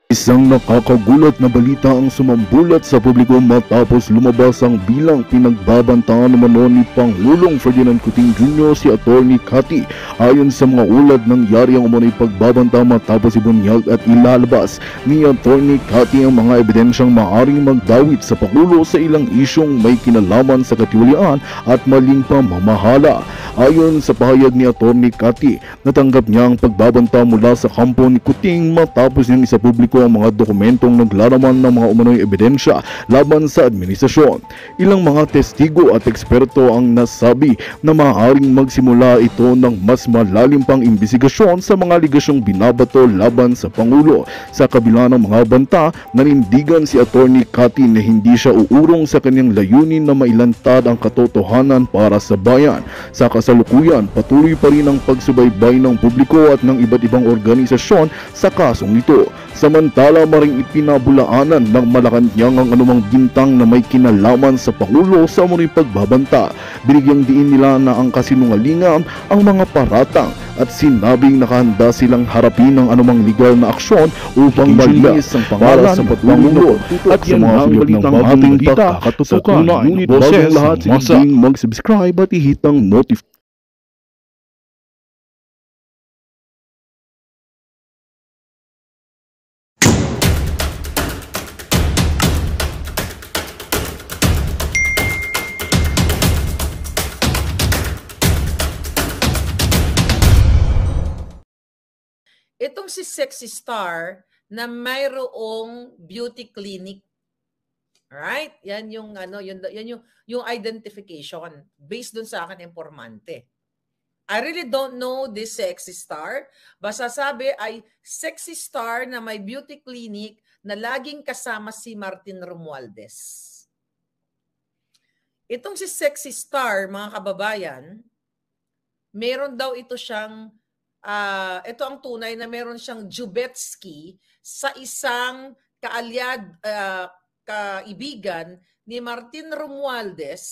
Isang nakakagulat na balita ang sumambulat sa publiko matapos lumabas ang bilang pinagbabantaan naman ni Pangulong Ferdinand Cuting Jr. si Atty. Cathy. Ayon sa mga ulat, nangyari ang umunay pagbabanta matapos ibunyag at ilalabas ni Atty. Cathy ang mga ebidensyang maaring magdawit sa Pangulo sa ilang isyong may kinalaman sa katiwalian at maling pamamahala. Ayon sa pahayag ni Atty. Cathy, natanggap niya ang pagbabanta mula sa kampo ni Cuting matapos niyang isa publiko ang mga dokumentong naglalaman ng mga umano'y ebidensya laban sa administrasyon. Ilang mga testigo at eksperto ang nasabi na maaaring magsimula ito ng mas malalim pang imbestigasyon sa mga aligasyong binabato laban sa Pangulo. Sa kabila ng mga banta, nanindigan si Atty. Cathy na hindi siya uurong sa kanyang layunin na mailantad ang katotohanan para sa bayan. Sa kasalukuyan, patuloy pa rin ang pagsubaybay ng publiko at ng iba't ibang organisasyon sa kasong ito. Samantala, maring ipinabulaanan ng Malacanang ang anumang bintang na may kinalaman sa Pangulo sa muling pagbabanta. Binigyang diin nila na ang kasinungalingan ang mga paratang at sinabing nakahanda silang harapin ng anumang legal na aksyon upang malinis ang pangalan sa Pangulo at sa mga sulat ng bagong balita katutukan. Ngunit bago ang lahat, sige mag-subscribe at ihit ang notification. Itong si Sexy Star na mayroong beauty clinic. Alright? Yan yung yung identification based dun sa akin informante. I really don't know this Sexy Star. Basta sabi ay Sexy Star na may beauty clinic na laging kasama si Martin Romualdez. Itong si Sexy Star, mga kababayan, meron daw ito siyang ito ang tunay na meron siyang Jubetsky sa isang kaibigan ni Martin Romualdez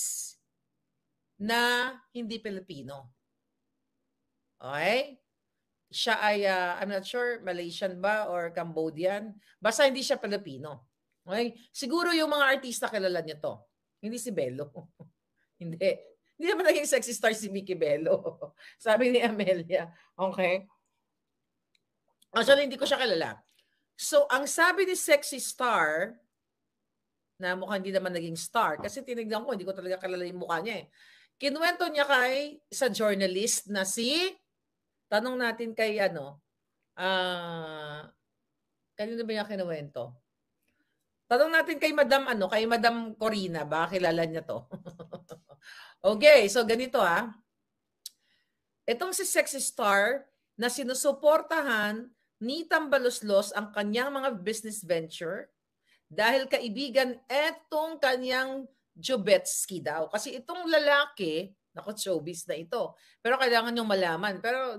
na hindi Pilipino. Okay? Siya ay, I'm not sure, Malaysian ba or Cambodian. Basta hindi siya Pilipino. Okay? Siguro yung mga artista kilala niyo to. Hindi si Bello. Hindi. Hindi naman naging sexy star si Mickey Bello. Sabi ni Amelia. Okay? Actually, hindi ko siya kilala. So, ang sabi ni Sexy Star, na mukhang hindi naman naging star, kasi tinignan ko, hindi ko talaga kilala yung mukha niya eh. Kinuwento niya kay sa journalist na tanong natin kay kanino ba niya kinuwento? Tanong natin kay Madam Corina, baka kilala niya to. Okay, so ganito Itong si Sexy Star na sinusuportahan ni Tambaloslos ang kanyang mga business venture dahil kaibigan etong kanyang Jubetsky daw. Kasi itong lalaki, showbiz na ito. Pero kailangan nyo malaman. Pero,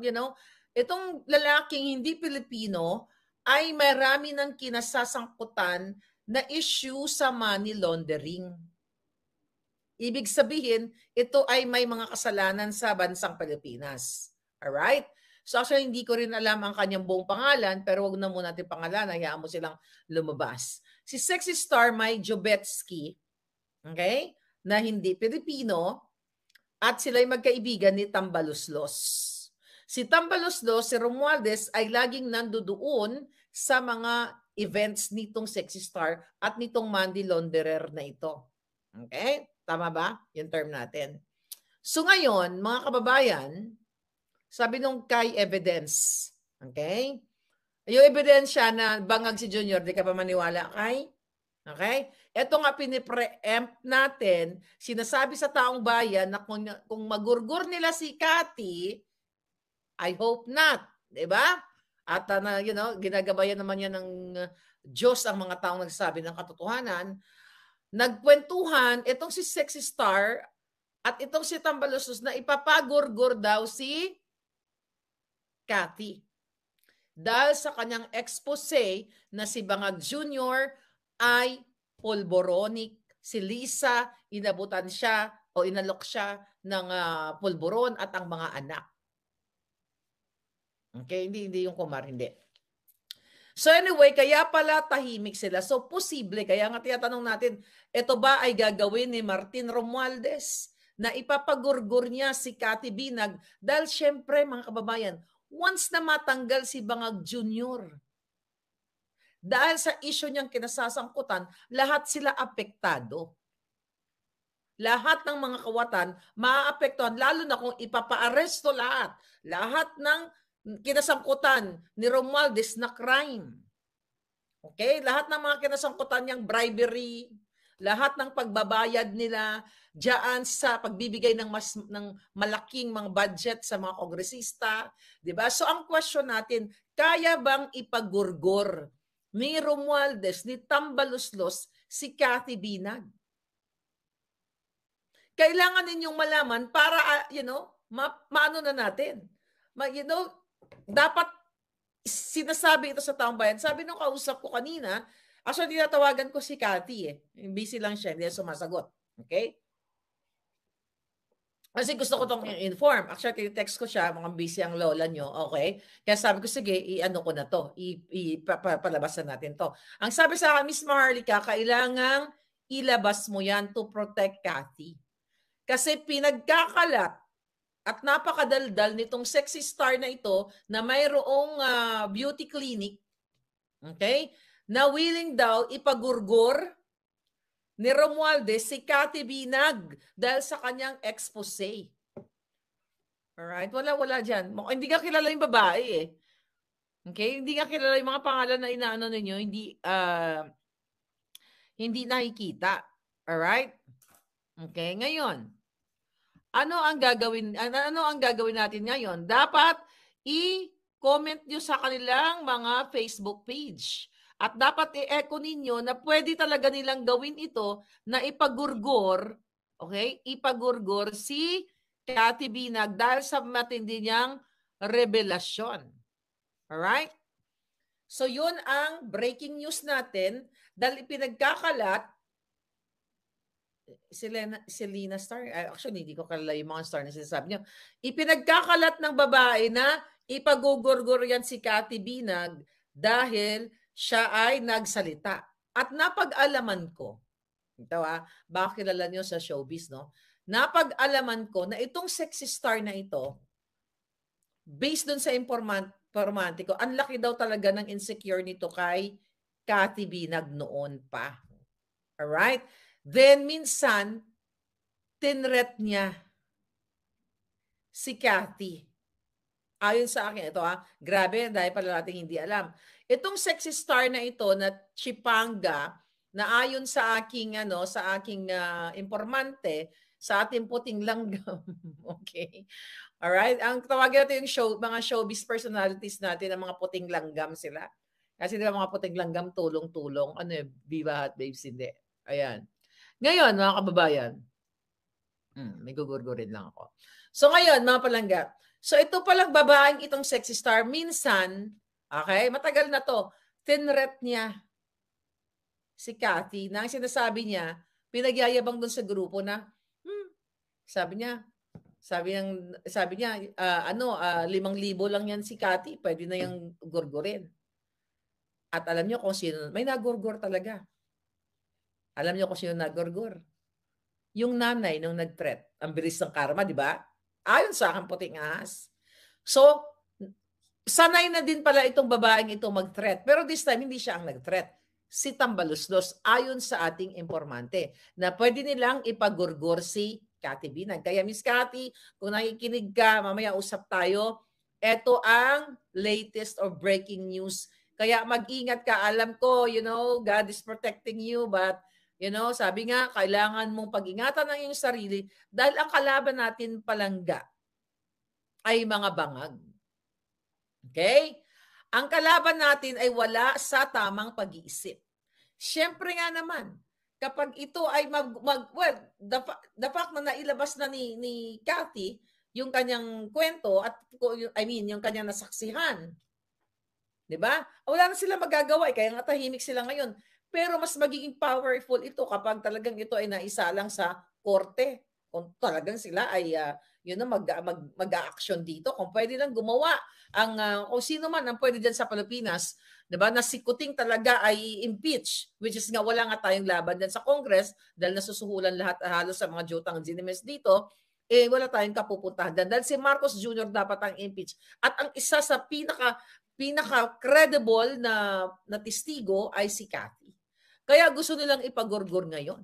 itong lalaking hindi Pilipino ay marami ng kinasasangkutan na issue sa money laundering. Ibig sabihin, ito ay may mga kasalanan sa bansang Pilipinas. Alright? So actually, hindi ko rin alam ang kanyang buong pangalan, pero wag na muna natin pangalan, hayaan mo silang lumabas. Si Sexy Star may Jubetsky, okay, na hindi Pilipino, at sila'y magkaibigan ni Tambaloslos. Si Tambaloslos, si Romualdez, ay laging nandoon sa mga events nitong Sexy Star at nitong money launderer na ito. Okay? Tama ba? Yung term natin. So ngayon, mga kababayan, sabi nung kay evidence, okay? Yung ebidensya na bangag si Junior, di ka pa maniwala kay? Okay? Ito nga pinipreempt natin, sinasabi sa taong bayan na kung magurgur nila si Cathy, I hope not. Diba? At ginagabayan naman yan ng Diyos ang mga taong nagsasabi ng katotohanan. Nagkwentuhan itong si Sexy Star at itong si Tambaloslos na ipapagurgur daw si Cathy. Dahil sa kanyang expose na si Bangag Jr. ay pulboronic. Si Lisa, inabutan siya o inalok siya ng pulboron at ang mga anak. Okay, hindi yung kumar, hindi. So anyway, kaya pala tahimik sila. So posible, kaya nga tinatanong natin, ito ba ay gagawin ni Martin Romualdez na ipapagurgur niya si Cathy Binag? Dahil syempre mga kababayan, once na matanggal si Bangag Jr., dahil sa issue niyang kinasasangkutan, lahat sila apektado. Lahat ng mga kawatan maaapektuhan, lalo na kung ipapaaresto lahat. Lahat ng kinasangkutan ni Romualdez na crime. Okay? Lahat ng mga kinasangkutan niyang bribery, lahat ng pagbabayad nila diyan sa pagbibigay ng malaking mga budget sa mga kongresista, 'di ba? So ang question natin, kaya bang ipagurgor ni Romualdez, ni Tambaluslos si Cathy Binag? Kailangan ninyong malaman para maano na natin. Dapat sinasabi ito sa taong bayan. Sabi nung kausap ko kanina, actually tinatawagan ko si Cathy Busy lang siya, hindi sumasagot. Okay? Kasi gusto ko itong inform. Actually, text ko siya, mga busy ang lola nyo. Okay? Kaya sabi ko, sige, i-ano ko na to. Ipapalabasan natin to. Ang sabi sa akin, Miss Maharlika, kailangang ilabas mo yan to protect Cathy. Kasi pinagkakalat at napakadaldal nitong sexy star na ito na mayroong beauty clinic, okay, na willing daw ipagurgor ni Romualdez si Cathy Binag dahil sa kanyang expose. Alright? Wala dyan. Hindi ka kilala yung babae eh. Okay? Hindi ka kilala yung mga pangalan na inaano ninyo, hindi nakikita. Alright? Okay? Ngayon, ano ang gagawin natin ngayon? Dapat i-comment nyo sa kanilang mga Facebook page. At dapat i-echo ninyo na pwede talaga nilang gawin ito na ipagurgor, okay? Ipagurgor si Cathy Binag dahil sa matindi niyang revelasyon. Alright? So yun ang breaking news natin dahil ipinagkakalat Selena Star, actually hindi ko kalala yung mga star na sinasabi niyo. Ipinagkakalat ng babae na ipagugurgur yan si Cathy Binag dahil siya ay nagsalita. At napag-alaman ko, ito baka kilala niyo sa showbiz, no? Napag-alaman ko na itong sexy star na ito, based dun sa informante ko, ang laki daw talaga ng insecure nito kay Cathy Binag noon pa. Alright? Then minsan, tinret niya si Cathy. Ayon sa akin, ito grabe, dahil pala natin hindi alam. Itong sexy star na ito na Chipanga, na ayon sa aking informante, sa ating puting langgam. Okay? Alright? Ang tawagin natin yung mga showbiz personalities natin, ang mga puting langgam sila. Kasi di ba mga puting langgam, tulong-tulong. Ano yun? Viva Hot Babes, hindi. Ayan. Ngayon, mga kababayan, may gugurgurin lang ako. So ngayon, mga palangga, so ito palang babaeng itong sexy star, minsan, okay, matagal na to, tinret niya si Cathy na ang sinasabi niya, pinagyayabang dun sa grupo na, sabi niya, 5,000 lang yan si Cathy, pwede na yung gurgurin. At alam niyo kung sino, may nagurgur talaga. Alam niyo kung sino nagurgur? Yung nanay nung nag-threat. Ang bilis ng karma, di ba? Ayon sa akin, puting ahas. So, sanay na din pala itong babaeng ito mag-threat. Pero this time, hindi siya ang nag-threat. Si Tambaluslos, ayon sa ating informante, na pwede nilang ipagurgur si Cathy Binag. Kaya Miss Cathy, kung nakikinig ka, mamaya usap tayo, ito ang latest or breaking news. Kaya mag-ingat ka. Alam ko, God is protecting you, but sabi nga, kailangan mong pag-ingatan ng iyong sarili dahil ang kalaban natin palangga ay mga bangag. Okay? Ang kalaban natin ay wala sa tamang pag-iisip. Siyempre nga naman, kapag ito ay the fact na nailabas na ni Cathy yung kanyang kwento at yung kanyang nasaksihan. 'Di ba? Wala na sila magagawa, kaya nga tahimik sila ngayon. Pero mas magiging powerful ito kapag talagang ito ay naisalang sa korte. Kung talagang sila ay yun na mag-action dito. Kung pwede lang gumawa ang kung sino man ang pwede dyan sa Pilipinas, 'di ba? Na si Kuting talaga ay impeach, which is nga wala nga tayong laban dyan sa Congress dahil nasusuhulan lahat halos sa mga jutang Ginimes dito. Wala tayong kapupuntahan dahil si Marcos Jr. dapat ang impeach. At ang isa sa pinaka-credible na testigo ay si Cathy. Kaya gusto nilang ipagorgor ngayon.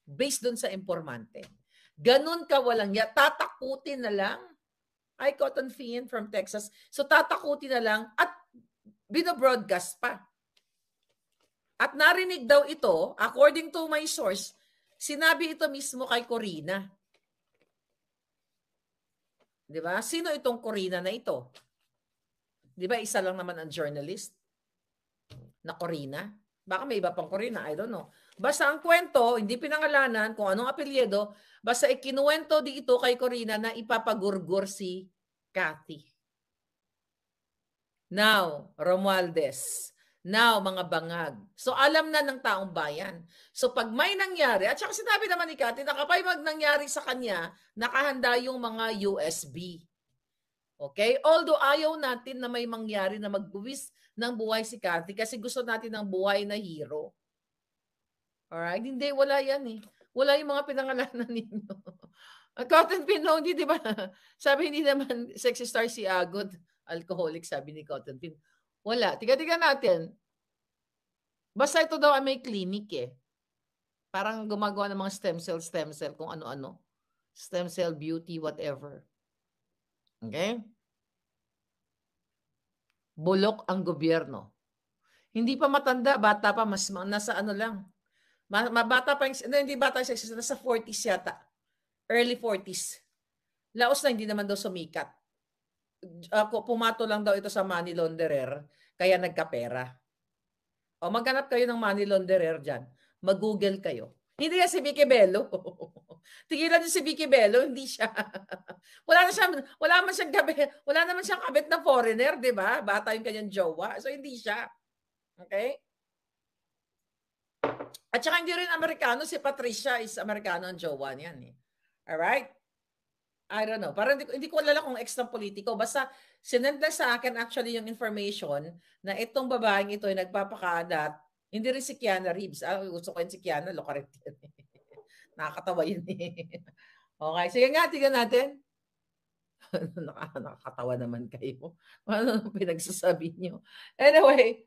Based dun sa informante. Ganun ka walang tatakutin na lang. Ay, Cotton Fiend from Texas. So tatakutin na lang at binobroadcast pa. At narinig daw ito, according to my source, sinabi ito mismo kay Corina. Di ba? Sino itong Corina na ito? Di ba isa lang naman ang journalist na Corina? Baka may iba pang Corina, I don't know. Basta ang kwento, hindi pinangalanan kung anong apelyido, basta ikinuwento dito kay Corina na ipapagurgur si Cathy. Now, Romualdez. Now, mga bangag. So, alam na ng taong bayan. So, pag may nangyari, at saka sinabi naman ni Cathy, na kapag nangyari sa kanya, nakahanda yung mga USB. Okay? Although ayaw natin na may mangyari na magbuwis ng buhay si Cathy kasi gusto natin ng buhay na hero. Alright? Hindi, wala yan eh. Wala yung mga pinangalanan ninyo. Cotton Pin, no, hindi, di ba? Sabi, hindi naman sexy star si Agod. Alcoholic, sabi ni Cotton Pin. Wala. Tiga-tiga natin. Basta ito daw ay may clinic eh. Parang gumagawa ng mga stem cell, kung ano-ano. Stem cell beauty, whatever. Okay? Bulok ang gobyerno. Hindi pa matanda, bata pa, mas nasa ano lang. Mabata pa yung, hindi bata yung sexy, nasa 40s yata. Early 40s. Laos na hindi naman daw sumikat. Pumato lang daw ito sa money launderer, kaya nagkapera. O maghanap kayo ng money launderer dyan. Mag-google kayo. Hindi yan si Vicky Bello. Tigilan niyo si Vicky Bello, hindi siya. wala naman siyang kabit na foreigner, di ba? Bata yung kanyang jowa. So hindi siya. Okay? At saka hindi rin Amerikano, si Patricia is Amerikano ang jowa niyan eh. Alright? I don't know. Parang hindi ko alala kung ex ng politiko. Basta sinend na sa akin actually yung information na itong babaeng ito ay nagpapakadat. Hindi rin si Kiana Reeves. Gusto ko yun si Kiana. Lokaret yan. Nakakatawa yun eh. Okay. Sige nga, tignan natin. Nakakatawa naman kayo. Ano pinagsasabi nyo? Anyway,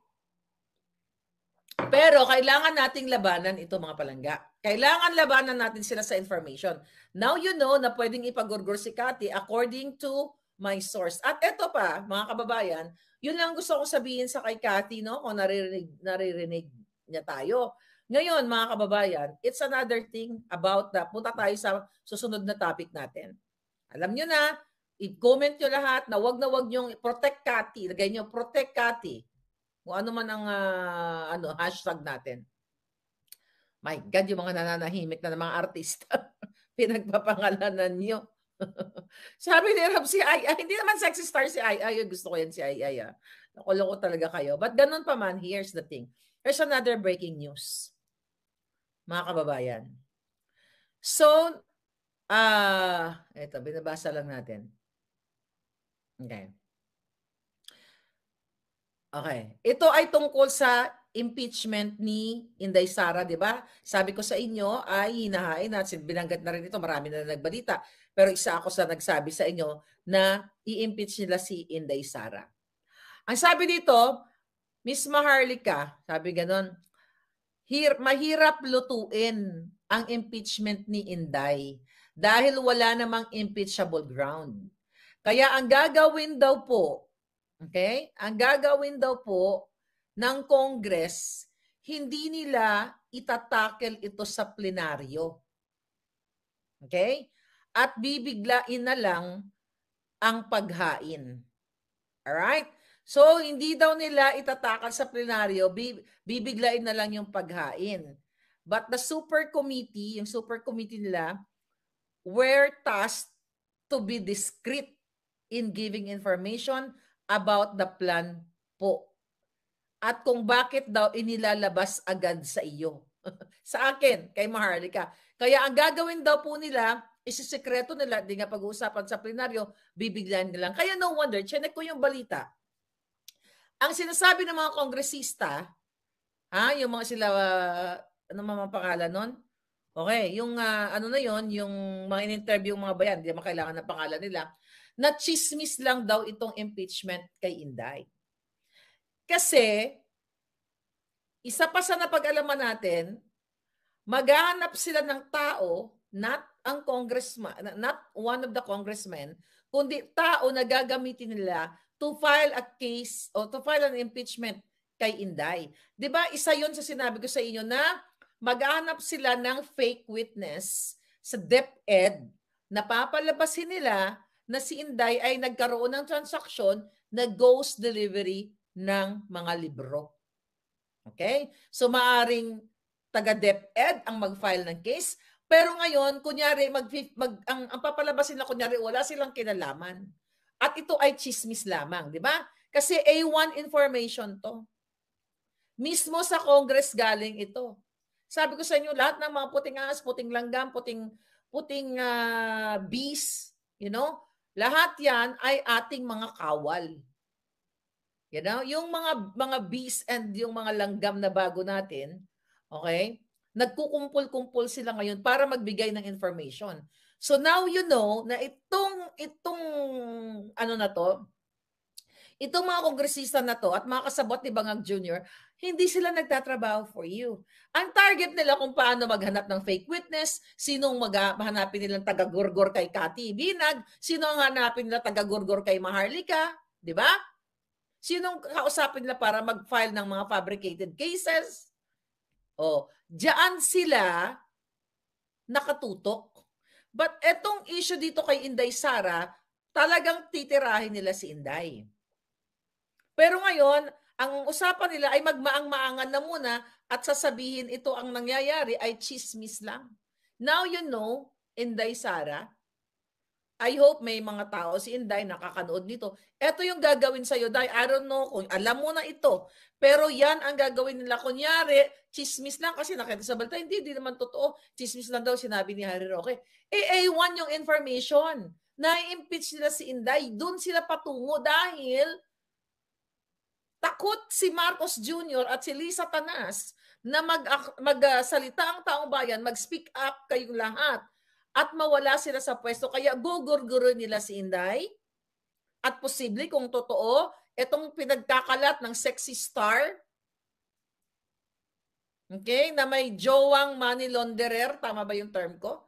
pero kailangan nating labanan ito mga palangga. Kailangan labanan natin sila sa information. Now you know na pwedeng ipagurgur si Cathy according to my source. At ito pa, mga kababayan, yun lang gusto kong sabihin sa kay Cathy, no? Kung naririnig niya tayo. Ngayon, mga kababayan, it's another thing about punta tayo sa susunod na topic natin. Alam nyo na, i-comment nyo lahat na wag nyong protect Cathy. Lagay nyo, protect Cathy. Kung ano man ang hashtag natin. My God, yung mga nananahimik na mga artista. Pinagpapangalanan nyo. Sabi ni Rob, si Ay, hindi naman sexy star si Ay. Gusto ko yan si Ay. Nakuloko talaga kayo. But ganun pa man, here's the thing. Here's another breaking news. Mga kababayan. So, ito, binabasa lang natin. Okay. Okay. Ito ay tungkol sa impeachment ni Inday Sara, di ba? Sabi ko sa inyo ay hinahain at binanggit na rin ito, marami na nagbalita. Pero isa ako sa nagsabi sa inyo na i-impeach nila si Inday Sara. Ang sabi dito, Miss Maharlika, sabi ganon, mahirap lutuin ang impeachment ni Inday dahil wala namang impeachable ground. Kaya ang gagawin daw po, okay? Ang gagawin daw po ng Congress, hindi nila itatakel ito sa plenaryo. Okay? At bibiglain na lang ang paghain. Alright? So, hindi daw nila itatakal sa plenaryo, bibiglain na lang yung paghain. But the super committee, yung super committee nila, were tasked to be discreet in giving information about the plan po. At kung bakit daw inilalabas agad sa iyo. Sa akin, kay Maharlika. Kaya ang gagawin daw po nila, isisikreto nila, di nga pag-uusapan sa plenaryo, bibigyan nila. Kaya no wonder, chinek ko yung balita. Ang sinasabi ng mga kongresista, yung mga sila, ano mga pangalan nun? Okay, yung ano na yon, yung mga in-interview mga bayan, hindi naman kailangan ng pangalan nila, na chismis lang daw itong impeachment kay Inday. Kasi, isa pa sa napag-alaman natin, maghahanap sila ng tao, not ang congressman, not one of the congressmen, kundi tao na gagamitin nila to file a case o to file an impeachment kay Inday. 'Di ba? Isa 'yon sa sinabi ko sa inyo na maghahanap sila ng fake witness sa DepEd na papalabasin nila na si Inday ay nagkaroon ng transaksyon na ghost delivery ng mga libro. Okay? So maaring taga-DepEd ang mag-file ng case, pero ngayon kunyari ang papalabasin na kunyari wala silang kinalaman. At ito ay chismis lamang, di ba? Kasi A1 information to. Mismo sa Congress galing ito. Sabi ko sa inyo, lahat ng mga puting ahas, puting langgam, puting bees, you know, lahat yan ay ating mga kawal. You know, yung mga bees and yung mga langgam na bago natin, okay, nagkukumpul-kumpul sila ngayon para magbigay ng information. So now you know na itong ano na to, itong mga kongresista na to at mga kasabot ni Bangag Jr., hindi sila nagtatrabaho for you. Ang target nila kung paano maghanap ng fake witness, sinong hanapin nilang taga-gurgor kay Cathy Binag, sino ang hanapin nila taga-gurgor kay Maharlika, di ba? Sinong kausapin nila para mag-file ng mga fabricated cases? Diyan sila nakatutok. But etong issue dito kay Inday Sara, talagang titirahin nila si Inday. Pero ngayon, ang usapan nila ay magmaang-maangan na muna at sasabihin ito ang nangyayari ay chismis lang. Now you know, Inday Sara, I hope may mga tao si Inday nakakanood nito. Ito yung gagawin sa'yo, Day. I don't know kung alam mo na ito. Pero yan ang gagawin nila. Kunyari, chismis lang kasi nakita sa balita. Hindi naman totoo. Chismis lang daw sinabi ni Harry Roque. A1 yung information. Na-impeach nila si Inday. Doon sila patungo dahil takot si Marcos Jr. at si Lisa Tanas na magsalita ang taong bayan, mag-speak up kayong lahat at mawala sila sa pwesto. Kaya gugurgurin nila si Inday at posible kung totoo, itong pinagkakalat ng sexy star, okay, na may jowang money launderer, tama ba yung term ko?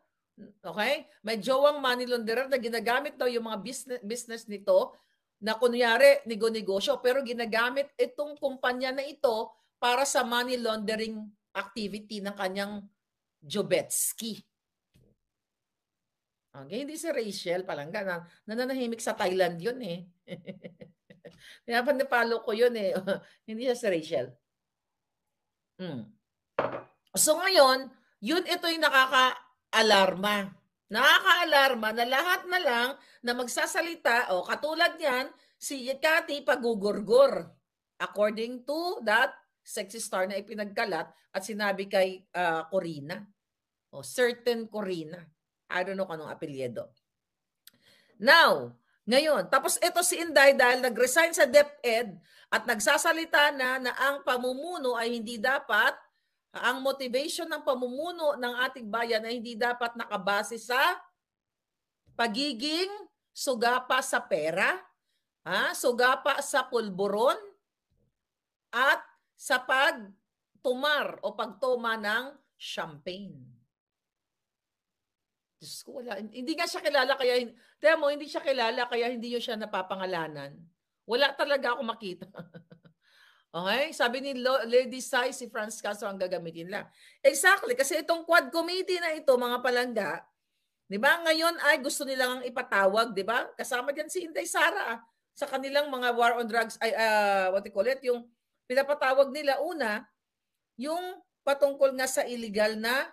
Okay? May jowang money launderer na ginagamit daw yung mga business nito na kunyari negosyo, pero ginagamit itong kumpanya na ito para sa money laundering activity ng kanyang Jobetsky. Okay, hindi si Rachel Palangga na nananahimik sa Thailand yun eh. Napalo ko yun eh. Hindi siya si Rachel. So ngayon, ito yung nakaka-alarma. Nakaka-alarma na lahat na lang na magsasalita, katulad niyan, si Cathy pagugurgur. According to that sexy star na ipinagkalat at sinabi kay Corina. Certain Corina. I don't know kung anong apelyido. Now, ngayon, tapos ito si Inday dahil nag-resign sa DepEd at nagsasalita na ang pamumuno ay hindi dapat, ang motivation ng pamumuno ng ating bayan ay hindi dapat nakabase sa pagiging sugapa sa pera, sugapa sa pulburon, at sa pagtumar o pagtoma ng champagne. Diyos ko, wala. Hindi nga siya kilala kaya, tiyan mo, hindi siya kilala kaya hindi nyo siya napapangalanan. Wala talaga ako makita. Okay? Sabi ni Lady Sai, si Franz Castro ang gagamitin lang. Exactly, kasi itong quad committee na ito, mga palangga, di ba, ngayon ay gusto nilang ipatawag, di ba? Kasama dyan si Inday Sara sa kanilang mga war on drugs, what you call it, yung pinapatawag nila una, yung patungkol nga sa illegal na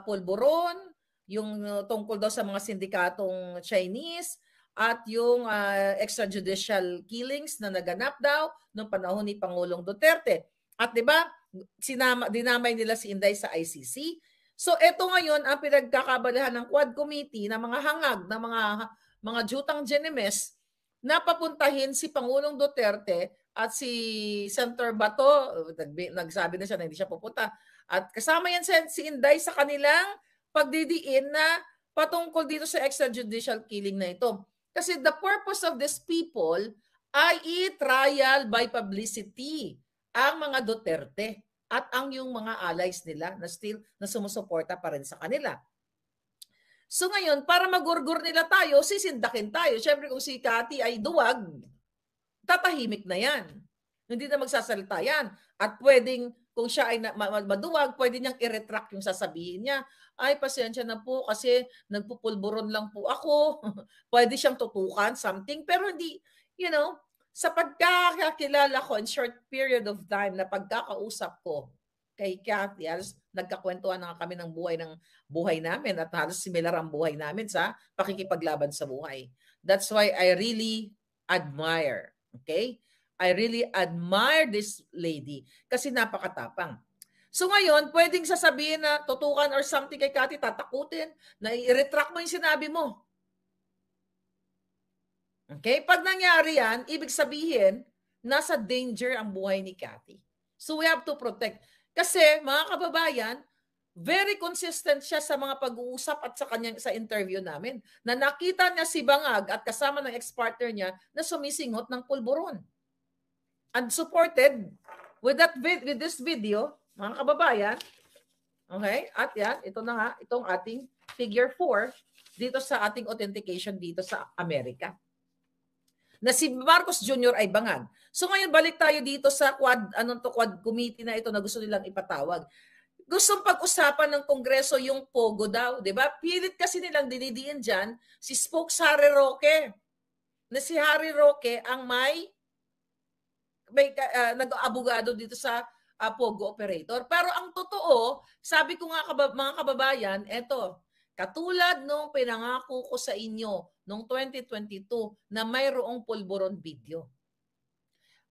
pulburon, yung tungkol daw sa mga sindikatong Chinese at yung extrajudicial killings na naganap daw noong panahon ni Pangulong Duterte. At 'di ba, dinamay nila si Inday sa ICC. So eto ngayon ang pinagkakabalahan ng Quad Committee ng mga hangag, ng mga jutang Genemes na papuntahin si Pangulong Duterte at si Senator Bato. Nagsabi na siya na hindi siya pupunta. At kasama yan si Inday sa kanilang pagdidiin na patungkol dito sa extrajudicial killing na ito. Kasi the purpose of these people ay i-trial by publicity ang mga Duterte at ang yung mga allies nila na still na sumusuporta pa rin sa kanila. So ngayon, para magurgur nila tayo, sisindakin tayo. Siyempre kung si Cathy ay duwag, tatahimik na yan. Hindi na magsasalita yan. At pwedeng, kung siya ay maduwag, pwede niyang i-retract yung sasabihin niya. Ay, pasensya na po kasi nagpupulburon lang po ako. Pwede siyang tutukan, something. Pero hindi, sa pagkakakilala ko in short period of time na pagkakausap ko kay Cathy, halos nagkakwentuhan na kami ng buhay namin at halos similar ang buhay namin sa pakikipaglaban sa buhay. That's why I really admire, okay? I really admire this lady kasi napakatapang. So ngayon, pwedeng sasabihin na tutukan or something kay Cathy, tatakutin, na i-retract mo yung sinabi mo. Okay? Pag nangyari yan, ibig sabihin, nasa danger ang buhay ni Cathy. So we have to protect. Kasi mga kababayan, very consistent siya sa mga pag-uusap at sa interview namin na nakita niya si Bangag at kasama ng ex-partner niya na sumisinghot ng pulburon. And supported with this video, mga kababayan, okay? At yan, ito na nga, itong ating figure 4 dito sa ating authentication dito sa Amerika. Na si Marcos Jr. ay bangag. So ngayon balik tayo dito sa Quad Committee na ito na gusto nilang ipatawag. Gustong pag-usapan ng Kongreso yung Pogo daw, 'di ba? Pilit kasi nilang dinidiin diyan si Spokes Harry Roque. Na si Harry Roque ang may nag-abogado dito sa Pogo operator. Pero ang totoo, sabi ko nga mga kababayan, eto, katulad nung pinangako ko sa inyo noong 2022 na mayroong pulburon video.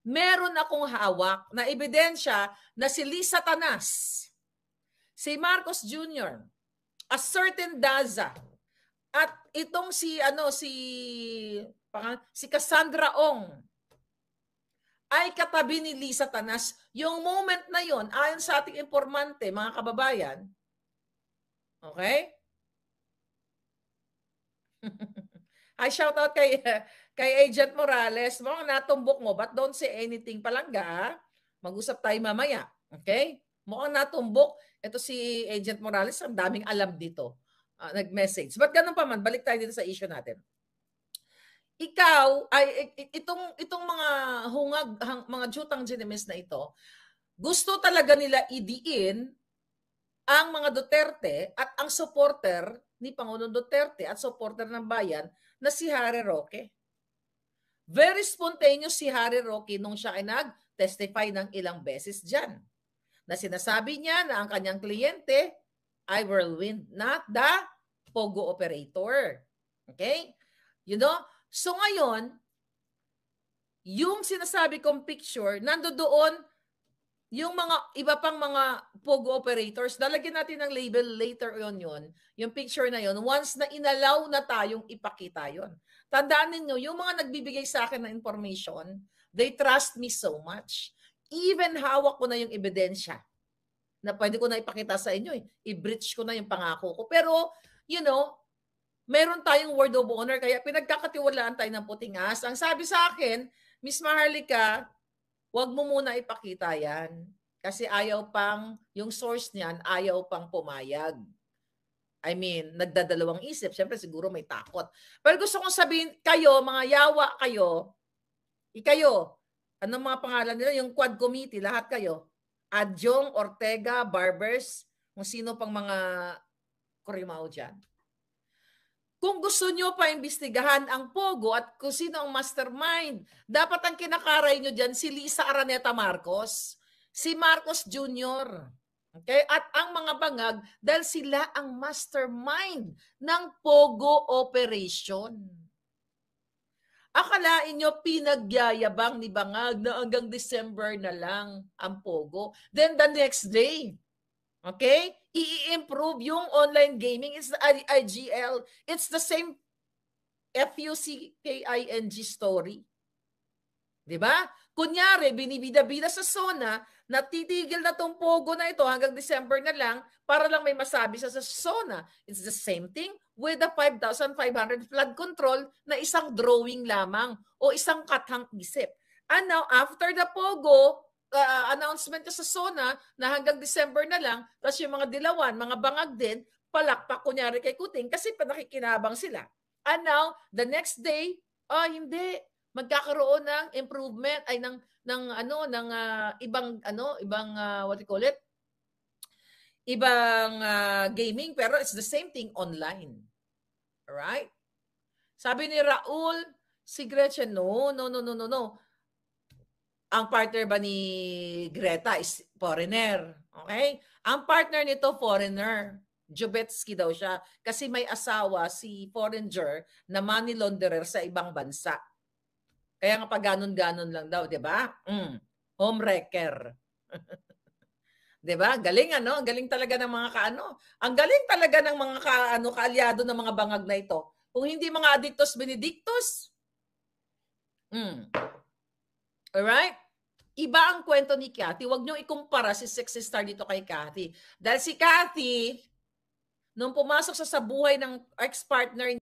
Meron akong hawak na ebidensya na si Lisa Tanas, si Marcos Jr., a certain Daza, at itong si Cassandra Ong ay katabi ni Lisa Tanas. Yung moment na yon, ayon sa ating informante, mga kababayan, okay? I shout out kay Agent Morales. Mukhang natumbok mo, but don't say anything palangga. Mag-usap tayo mamaya. Okay? Mukhang natumbok. Ito si Agent Morales, ang daming alam dito. Nag-message. But ganun pa man, balik tayo dito sa issue natin. Ikaw, itong mga mga jutang Genemes na ito, gusto talaga nila idiin ang mga Duterte at ang supporter ni Pangulong Duterte at supporter ng bayan na si Harry Roque. Very spontaneous si Harry Roque nung siya ay nag-testify ng ilang beses dyan. Na sinasabi niya na ang kanyang kliyente ay Whirlwind, not the Pogo operator. Okay? So ngayon, yung sinasabi kong picture, nandoon yung mga iba pang mga Pogo operators, lalagyan natin ng label later on yun, yung picture na yun, once na inalaw na tayong ipakita yun. Tandaan ninyo, yung mga nagbibigay sa akin ng information, they trust me so much. Even hawak ko na yung ebidensya na pwede ko na ipakita sa inyo. I-breach ko na yung pangako ko. Pero, meron tayong word of honor, kaya pinagkakatiwalaan tayo ng puting as. Ang sabi sa akin, Miss Maharlika, huwag mo muna ipakita yan. Kasi yung source niyan, ayaw pang pumayag. I mean, nagdadalawang isip. Siyempre, siguro may takot. Pero gusto kong sabihin, kayo, mga yawa kayo, anong mga pangalan nila? Yung Quad Committee, lahat kayo. Adjong, Ortega, Barbers, kung sino pang mga kurimao dyan. Kung gusto nyo pa imbestigahan ang Pogo at kung sino ang mastermind, dapat ang kinakaray nyo dyan si Lisa Araneta Marcos, si Marcos Jr., okay? At ang mga bangag dahil sila ang mastermind ng Pogo operation. Akalain nyo pinagyayabang ni Bangag na hanggang December na lang ang Pogo. Then the next day, okay, i-improve yung online gaming. It's the IGL. It's the same FUCKING story. Di ba? Kunyari, binibida-bida sa SONA na titigil na tong Pogo na ito hanggang December na lang para lang may masabi sa SONA. It's the same thing with the 5,500 flood control na isang drawing lamang o isang kathang isip. And now, after the Pogo, announcement sa SONA na hanggang December na lang, tapos yung mga dilawan, mga bangag din, palakpak kunyari kay Kuting kasi nakikinabang sila. And now, the next day, hindi, magkakaroon ng improvement ay ng ibang what do you call it? Ibang gaming pero it's the same thing online. All right? Sabi ni Raul, si Gretchen, no. Ang partner ba ni Greta is foreigner. Okay? Ang partner nito foreigner. Jubetsky daw siya kasi may asawa si foreigner na money launderer sa ibang bansa. Kaya nga pag ganon-ganon lang daw, 'di ba? Homewrecker. 'Di ba? Galing ano, ang galing talaga ng mga kaano. Ang galing talaga ng mga kaalyado ng mga bangag na ito. Kung hindi mga adictos benedictus. Alright? Iba ang kwento ni Cathy. Huwag niyo ikumpara si sexy star dito kay Cathy. Dahil si Cathy, nung pumasok sa buhay ng ex-partner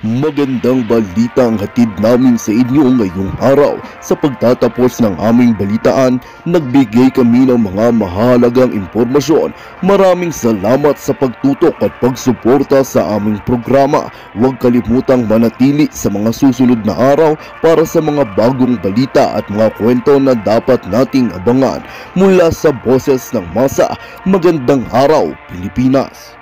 Magandang balita ang hatid namin sa inyo ngayong araw. Sa pagtatapos ng aming balitaan, nagbigay kami ng mga mahalagang impormasyon. Maraming salamat sa pagtutok at pagsuporta sa aming programa. Huwag kalimutang manatili sa mga susunod na araw para sa mga bagong balita at mga kwento na dapat nating abangan. Mula sa Boses ng Masa, magandang araw Pilipinas!